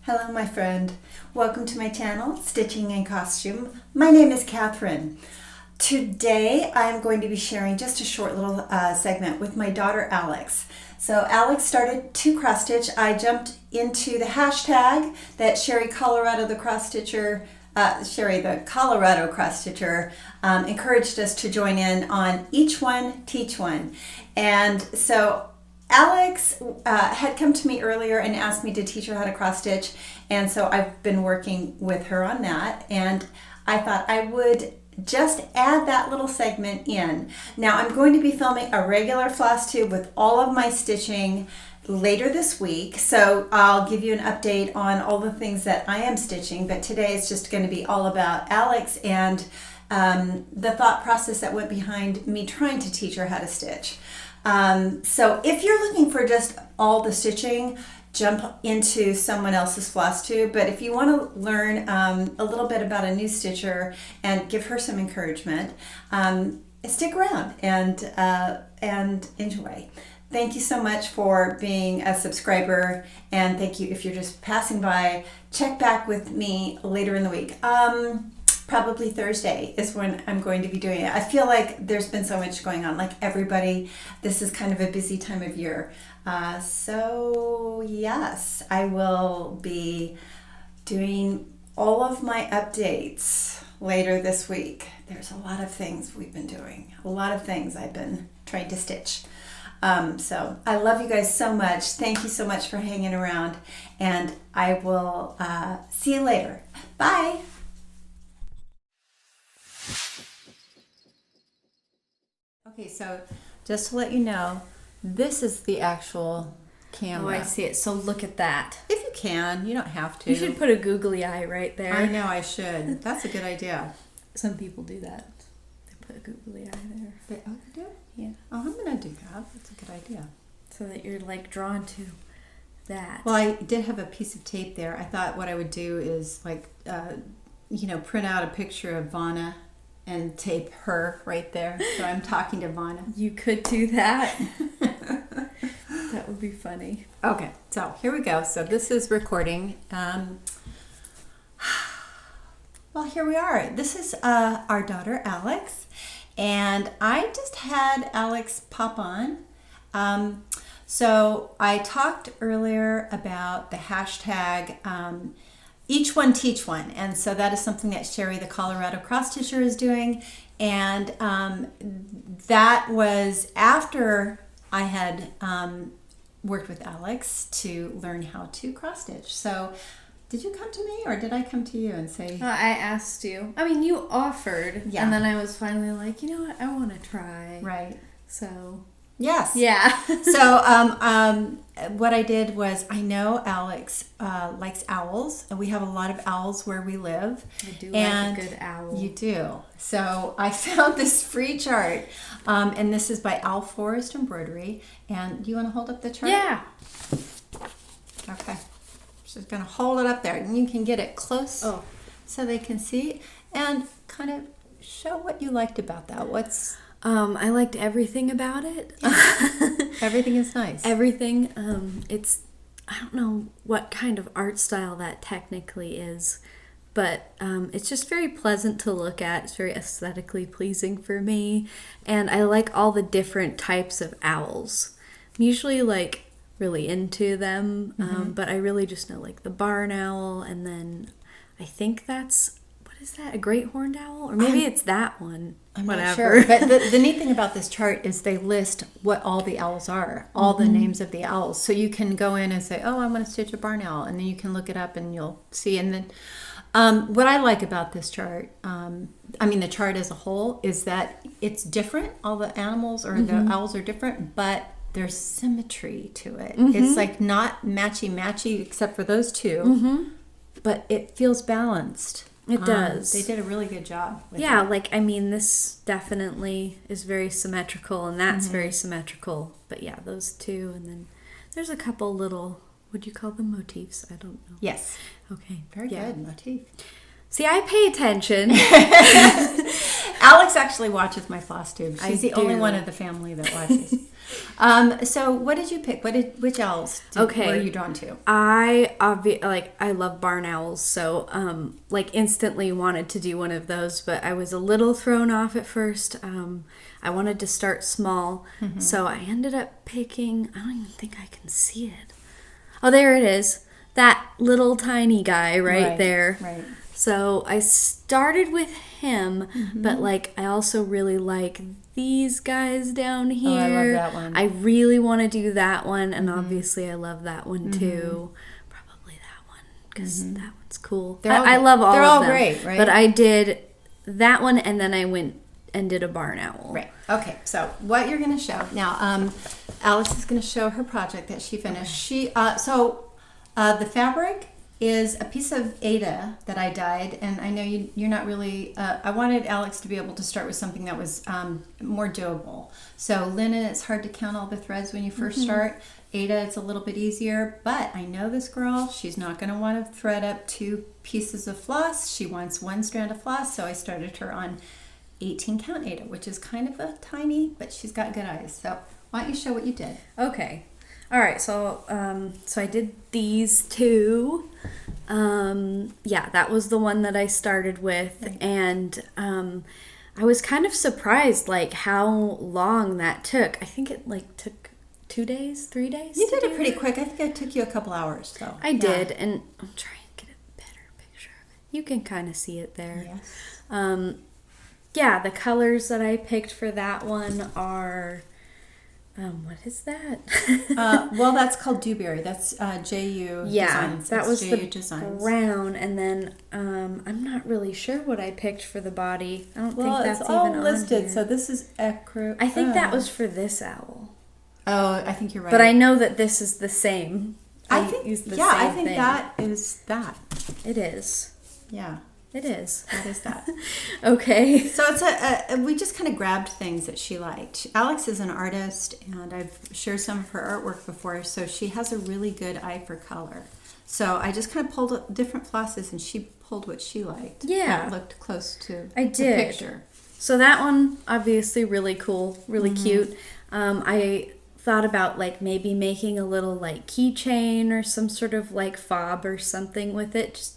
Hello my friend, welcome to my channel, Stitching and Costume. My name is Catherine. Today I'm going to be sharing just a short little segment with my daughter Alex. So Alex started to cross stitch. I jumped into the hashtag that Sherry Colorado the cross stitcher, Sherry the Colorado cross stitcher encouraged us to join in on Each One Teach One. And so Alex had come to me earlier and asked me to teach her how to cross stitch, and so I've been working with her on that, and I thought I would just add that little segment in. Now I'm going to be filming a regular floss tube with all of my stitching later this week, so I'll give you an update on all the things that I am stitching, but today it's just going to be all about Alex and the thought process that went behind me trying to teach her how to stitch. So if you're looking for just all the stitching, jump into someone else's floss tube. But if you want to learn a little bit about a new stitcher and give her some encouragement, stick around and enjoy. Thank you so much for being a subscriber, and thank you if you're just passing by. Check back with me later in the week. Probably Thursday is when I'm going to be doing it. I feel like there's been so much going on, like everybody. This is kind of a busy time of year. So yes, I will be doing all of my updates later this week. There's a lot of things we've been doing, a lot of things I've been trying to stitch. So I love you guys so much. Thank you so much for hanging around, and I will see you later. Bye. Okay, so just to let you know, this is the actual camera. Oh, I see it. So look at that. If you can, you don't have to. You should put a googly eye right there. I know I should. That's a good idea. Some people do that. They put a googly eye there. But, oh, you do? Yeah. Oh, I'm going to do that. That's a good idea. So that you're like drawn to that. Well, I did have a piece of tape there. I thought what I would do is like, print out a picture of Vanna and tape her right there. So I'm talking to Vanna. You could do that. That would be funny. Okay, so here we go. So this is recording. Well, here we are. This is our daughter, Alex. And I just had Alex pop on. So I talked earlier about the hashtag Each One Teach One, and so that is something that Sherry the Colorado cross stitcher is doing, and that was after I had worked with Alex to learn how to cross stitch. So did you come to me, or did I come to you and say? I asked you. I mean, you offered, yeah. And then I was finally like, you know what, I want to try. Right. So yes. yeah. So what I did was, I know Alex likes owls, and we have a lot of owls where we live. I do and like a good owl. You do. So I found this free chart, and this is by Owl Forest Embroidery. And do you want to hold up the chart? Yeah. Okay. Just going to hold it up there, and you can get it close so they can see, and kind of show what you liked about that. What's I liked everything about it. everything is nice. Everything. It's, I don't know what kind of art style that technically is, but it's just very pleasant to look at. It's very aesthetically pleasing for me, and I like all the different types of owls. I'm usually like really into them, but I really just know like the barn owl, and then I think that's, what is that? A great horned owl? Or maybe it's that one. I'm Whatever. not sure. But the neat thing about this chart is they list what all the owls are, all the names of the owls. So you can go in and say, oh, I want to stitch a barn owl. And then you can look it up and you'll see. And then what I like about this chart, the chart as a whole, is that it's different. All the animals or the owls are different, but there's symmetry to it. It's like not matchy except for those two, but it feels balanced. It does. They did a really good job with Yeah, it. this definitely is very symmetrical, and that's very symmetrical. But yeah, those two, and then there's a couple little, would you call them motifs? I don't know. Yes. Okay. Very good motif. See, I pay attention. Alex actually watches my floss tube. She's the only do. one of the family that watches. So what did you pick? Which owls were you drawn to? I love barn owls, so instantly wanted to do one of those, but I was a little thrown off at first. I wanted to start small, so I ended up picking, I don't even think I can see it. Oh, there it is. That little tiny guy right there. Right. So I started with him, but I also really like these guys down here. Oh, I love that one. I really want to do that one, and obviously I love that one too. Probably that one, because that one's cool. I love all of them. They're all great, right? But I did that one, and then I went and did a barn owl. Right. Okay. So what you're going to show now, Alex is going to show her project that she finished. The fabric is a piece of Aida that I dyed, and I know you're not really, I wanted Alex to be able to start with something that was more doable. So linen, it's hard to count all the threads when you first start. Aida, it's a little bit easier, but I know this girl, she's not going to want to thread up 2 pieces of floss. She wants 1 strand of floss, so I started her on 18 count Aida, which is kind of a tiny, but she's got good eyes. So why don't you show what you did? Okay. All right, so I did these 2. That was the one that I started with, and I was kind of surprised how long that took. I think it took 2 days, 3 days. You did it pretty quick. I think it took you a couple hours. So I did, and I'm trying to get a better picture of it. You can kind of see it there. Yes. The colors that I picked for that one are. What is that? That's called Dewberry. That's JU Designs. That was JU the Designs. brown, and then I'm not really sure what I picked for the body. I don't think that's it's all even listed. on here. So this is Ecru. I think that was for this owl. Oh, I think you're right. But I know that this is the same. I think that is that. It is. Yeah. It is. That is that. Okay. So it's we just kind of grabbed things that she liked. Alex is an artist, and I've shared some of her artwork before, so she has a really good eye for color. So I just kind of pulled different flosses, and she pulled what she liked. Yeah. That looked close to I the did. picture. So that one, obviously really cool, really cute. I thought about maybe making a little keychain or some sort of fob or something with it, just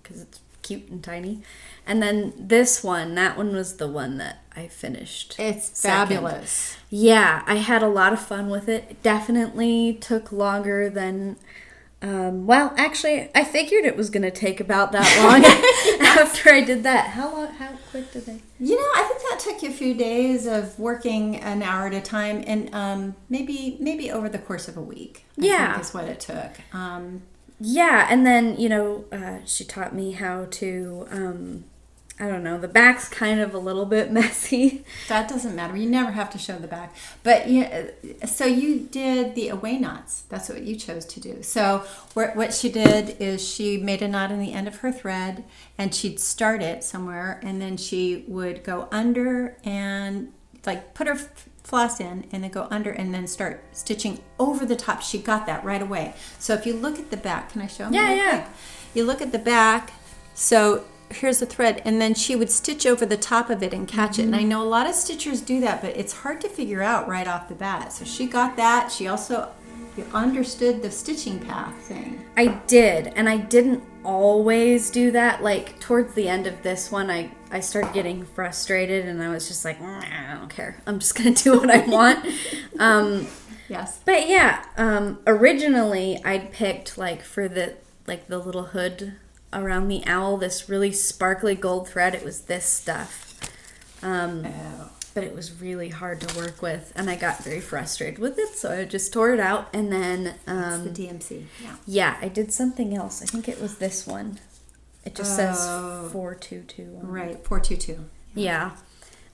because it's cute and tiny. And then this one, that one was the one that I finished. It's second. fabulous. Yeah, I had a lot of fun with it. It definitely took longer than actually I figured it was going to take about that long after I did that. How quick did they? I think that took you a few days of working an hour at a time, and maybe over the course of a week. I think is what it took. And then, she taught me how to, the back's kind of a little bit messy. That doesn't matter. You never have to show the back. But so you did the away knots. That's what you chose to do. So what she did is she made a knot in the end of her thread, and she'd start it somewhere, and then she would go under and put her floss in, and then go under, and then start stitching over the top. She got that right away. So if you look at the back, can I show them? Yeah. You look at the back. So here's the thread, and then she would stitch over the top of it and catch it. And I know a lot of stitchers do that, but it's hard to figure out right off the bat. So she got that. She also understood the stitching path thing. I did, and I didn't always do that. Towards the end of this one, I started getting frustrated, and I was just I don't care. I'm just going to do what I want. Yes. But yeah, originally I'd picked for the little hood around the owl, this really sparkly gold thread. It was this stuff. But it was really hard to work with, and I got very frustrated with it, so I just tore it out, and then... It's the DMC, yeah. Yeah, I did something else. I think it was this one. It just says 422. Right, 422. Yeah.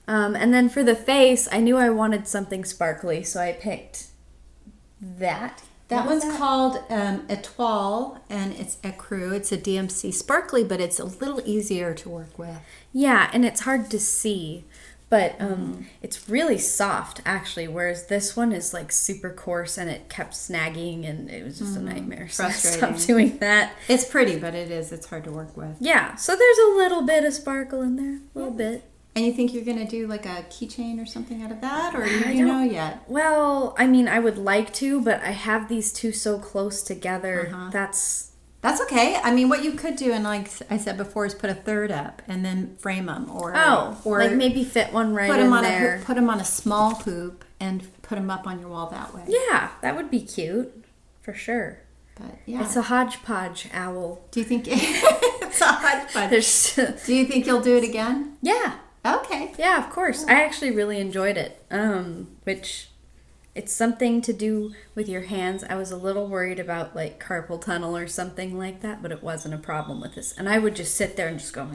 And then for the face, I knew I wanted something sparkly, so I picked that. That one's called Etoile, and it's Ecru. It's a DMC sparkly, but it's a little easier to work with. Yeah, and it's hard to see, but it's really soft, actually, whereas this one is like super coarse, and it kept snagging, and it was just a nightmare. So I stopped doing that. It's pretty, but it's hard to work with. Yeah, so there's a little bit of sparkle in there, a little bit. And you think you're going to do like a keychain or something out of that? Or do you know yet? Well, I mean, I would like to, but I have these two so close together. That's okay. I mean, what you could do, and like I said before, is put a third up and then frame them. Or like maybe fit one right put them in on there. Put them on a small hoop and put them up on your wall that way. Yeah, that would be cute. For sure. But yeah. It's a hodgepodge owl. Do you think... it's a hodgepodge. Do you think you'll do it again? Yeah. Okay. Yeah, of course. I actually really enjoyed it. Which it's something to do with your hands. I was a little worried about like carpal tunnel or something like that, but it wasn't a problem with this. And I would just sit there and just go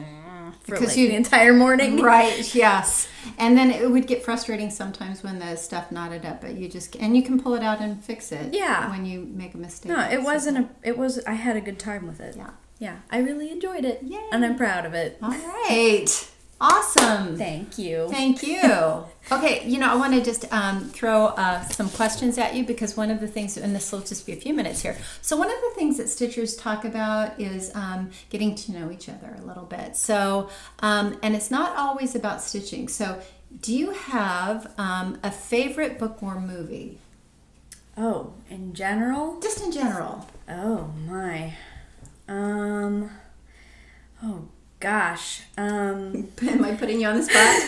for like the entire morning. Right, yes. And then it would get frustrating sometimes when the stuff knotted up, but you can pull it out and fix it. Yeah. When you make a mistake. No, I had a good time with it. Yeah. Yeah. I really enjoyed it. Yay. And I'm proud of it. All right. Awesome. Thank you. Thank you. Okay, I want to just throw some questions at you, because one of the things, and this will just be a few minutes here. So one of the things that stitchers talk about is getting to know each other a little bit. So, and it's not always about stitching. So do you have a favorite book or movie? Oh, in general? Just in general. Oh, my. Oh, gosh. Am I putting you on the spot?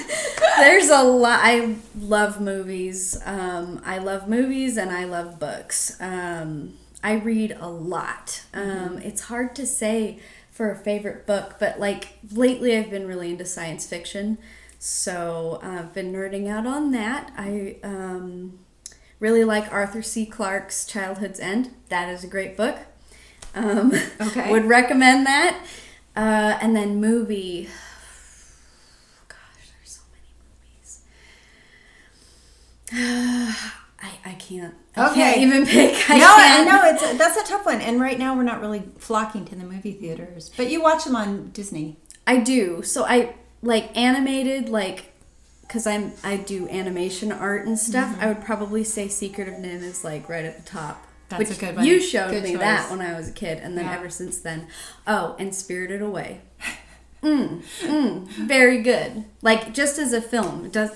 There's a lot. I love movies. I love movies and I love books. I read a lot. It's hard to say for a favorite book, but like lately I've been really into science fiction. So I've been nerding out on that. I really like Arthur C. Clarke's Childhood's End. That is a great book. Okay. Would recommend that. And then movie. Gosh, there's so many movies. I can't. I can't even pick. I know that's a tough one. And right now we're not really flocking to the movie theaters, but you watch them on Disney. I do. So I like animated, like, because I do animation art and stuff. I would probably say Secret of Nim is like right at the top. That's a good one. You showed Good me choice. that when I was a kid, and then ever since then. Oh, and Spirited Away. Very good. Like, just as a film. It does,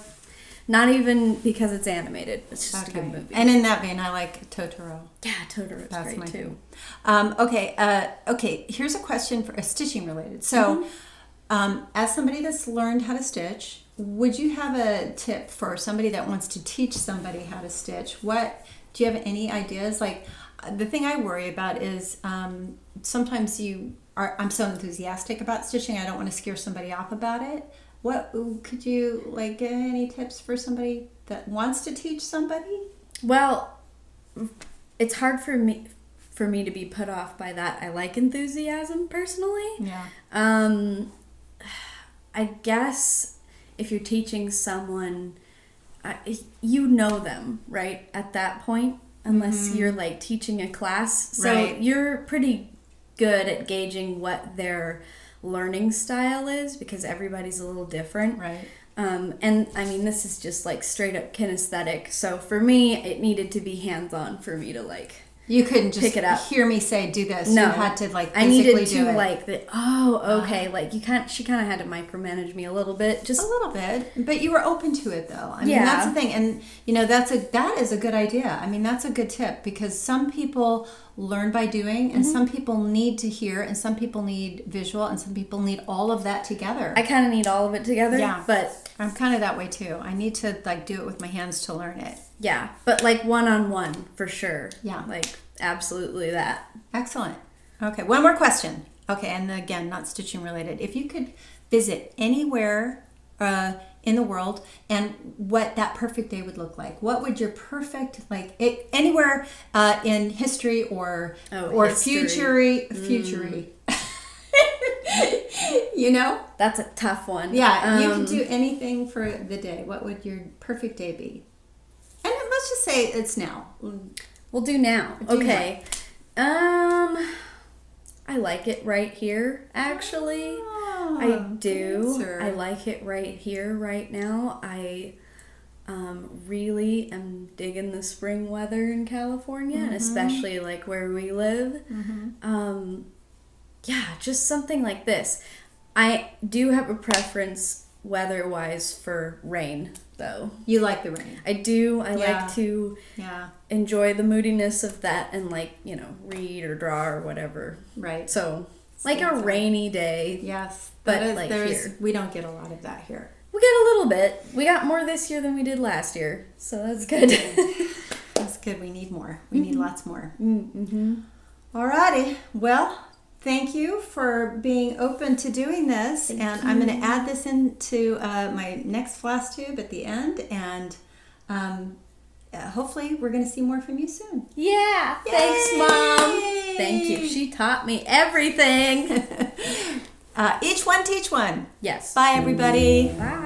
not even because it's animated. It's just a good movie. And in that vein, I like Totoro. Yeah, Totoro's great too. Okay, here's a question for stitching related. So, as somebody that's learned how to stitch, would you have a tip for somebody that wants to teach somebody how to stitch? Do you have any ideas? Like, the thing I worry about is sometimes I'm so enthusiastic about stitching, I don't want to scare somebody off about it. Could you get any tips for somebody that wants to teach somebody? Well, it's hard for me to be put off by that. I like enthusiasm personally. Yeah. I guess if you're teaching someone, you know them, right, at that point, unless you're like teaching a class. So you're pretty good at gauging what their learning style is, because everybody's a little different. Right. And I mean, this is just like straight up kinesthetic. So for me, it needed to be hands-on for me to like... You couldn't just pick it up. Hear me say, do this. No. You had to physically I needed do to it. okay. Like she kind of had to micromanage me a little bit. Just a little bit. But you were open to it though. I mean, that's the thing. And that is a good idea. I mean, that's a good tip, because some people learn by doing, and some people need to hear, and some people need visual, and some people need all of that together. I kind of need all of it together. Yeah. But I'm kind of that way too. I need to do it with my hands to learn it. Yeah. But like one-on-one for sure. Yeah. Like absolutely that. Excellent. Okay. One more question. Okay, and again, not stitching related. If you could visit anywhere in the world, and what that perfect day would look like, what would your perfect anywhere in history or history. future? You know, That's a tough one. yeah. You can do anything for the day. What would your perfect day be? And let's just say it's now. We'll do now. Do Okay. I like it right here, actually. I do. Answer. I like it right here, right now. I really am digging the spring weather in California, and especially like where we live. Yeah, just something like this. I do have a preference weather-wise for rain, though. You like the rain. I do. I Yeah. like to Yeah. enjoy the moodiness of that and read or draw or whatever. Right. So, like a Stands out. rainy day. Yes. But, That is- like, there's here. we don't get a lot of that here. We got a little bit. We got more this year than we did last year. So that's good. That's good. We need more. We need lots more. Mm-hmm. Alrighty. Well, thank you for being open to doing this. And I'm going to add this into my next floss tube at the end. And hopefully we're going to see more from you soon. Yeah. Yay! Thanks, Mom. Thank you. She taught me everything. Each one teach one. Yes. Bye, everybody. Bye.